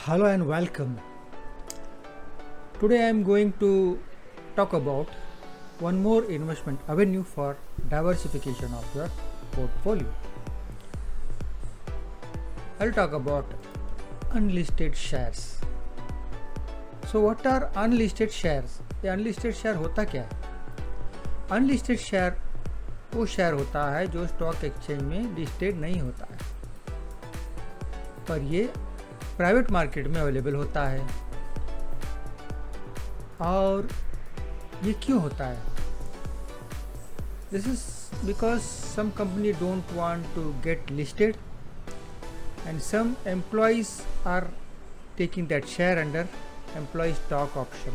Hello and welcome. Today I am going to talk about one more investment avenue for diversification of your portfolio. I'll talk about unlisted shares. So what are unlisted shares? ये unlisted share होता क्या है? Unlisted share वो share होता है जो stock exchange में listed नहीं होता है, पर ये प्राइवेट मार्केट में अवेलेबल होता है। और ये क्यों होता है? This is because some company don't want to get listed and some employees are taking that share under employee stock option,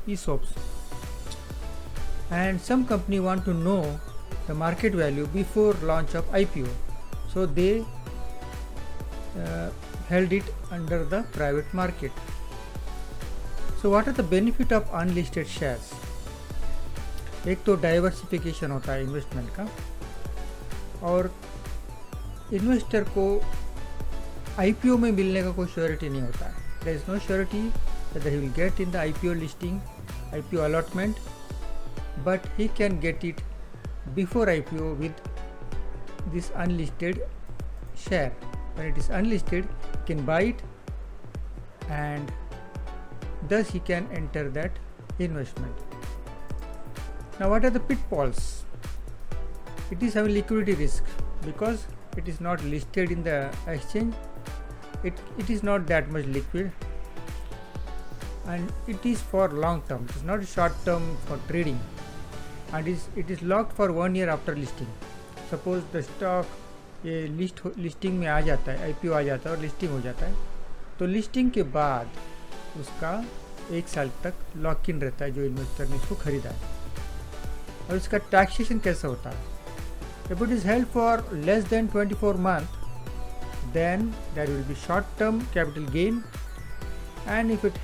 ESOPs, and some company want to know the market value before launch of IPO, so they held it under the private market. So what are the benefit of unlisted shares? एक तो diversification होता है investment का, और investor को IPO में मिलने का कोई श्योरिटी नहीं होता है. There is no surety whether he will get in the IPO listing, IPO allotment, but he can get it before IPO with this unlisted share. When it is unlisted, he can buy it and thus he can enter that investment. Now what are the pitfalls? It is having liquidity risk because it is not listed in the exchange. It is not that much liquid, and it is for long term. It is not short term for trading, and it is locked for 1 year after listing. Suppose the stock ये listing में आ जाता है, IPO आ जाता है और listing हो जाता है, तो लिस्टिंग के बाद उसका 1 साल तक लॉक इन रहता है जो इन्वेस्टर ने इसको खरीदा है. और इसका टैक्सेशन कैसे होता है? If it is held for less than 24 months, then there will be short term capital gain, and if it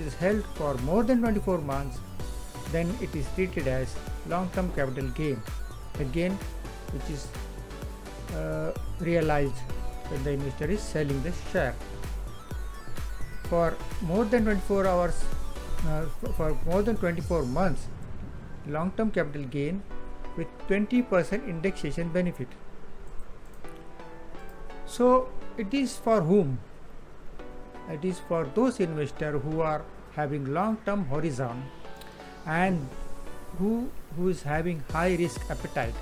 is held for more than 24 months, then it is treated as long term capital gain, the gain which is realized when the investor is selling the share. For more than 24 hours, for more than 24 months, long term capital gain with 20% indexation benefit. So it is for whom? It is for those investors who are having long term horizon and who is having high risk appetite,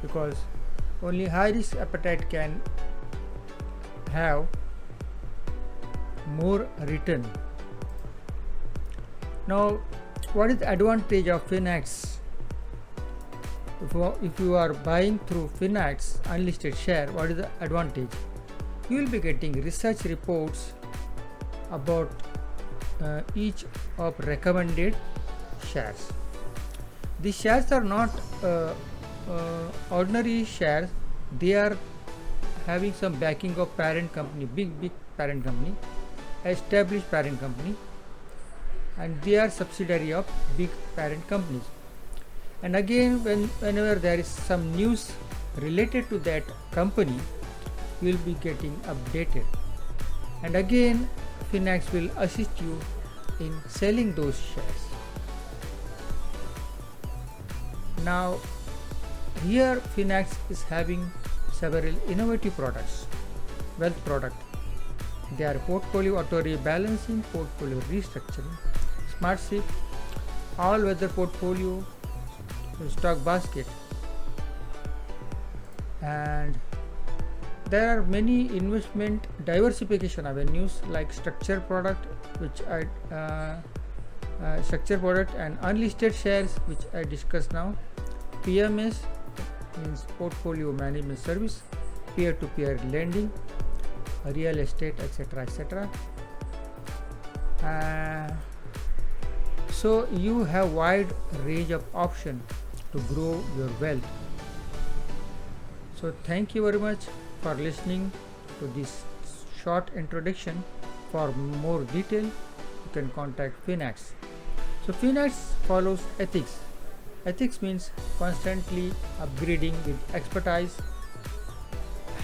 because only high risk appetite can have more return. Now what is the advantage of Finax? If you are buying through Finax unlisted share, what is the advantage? You will be getting research reports about each of recommended shares. These shares are not ordinary shares. They are having some backing of parent company, big parent company, established parent company, and they are subsidiary of big parent companies. And again, whenever there is some news related to that company, you will be getting updated. And again, Finax will assist you in selling those shares. Now, here Finax is having several innovative products, wealth product. They are portfolio auto rebalancing, portfolio restructuring, smart SIP, all weather portfolio, stock basket, and there are many investment diversification avenues like structured product, which structured product and unlisted shares, which I discussed now. PMS means portfolio management service, peer-to-peer lending, real estate, etc. So you have wide range of options to grow your wealth. So thank you very much for listening to this short introduction. For more detail, you can contact Finax. So Finax follows ethics. Ethics means constantly upgrading with expertise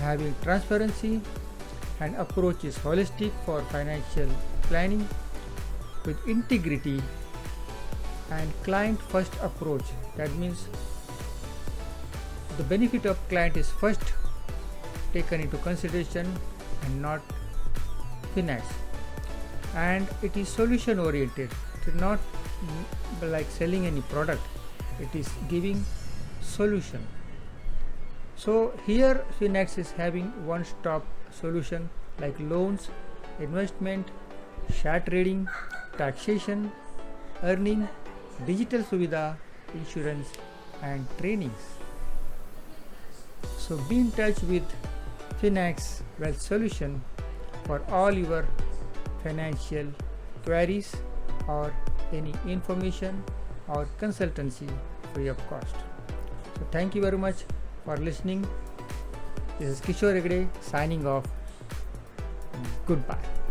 having transparency and approach is holistic for financial planning with integrity and client first approach. That means the benefit of client is first taken into consideration and not finance, and it is solution oriented. It is not like selling any product, it is giving solution. So here Finax is having one stop solution like loans, investment, share trading, taxation, earning, digital suvidha, insurance and trainings. So be in touch with Finax Wealth Solution for all your financial queries or any information or consultancy free of cost. So thank you very much for listening. This is Kishore Hegde signing off. Goodbye.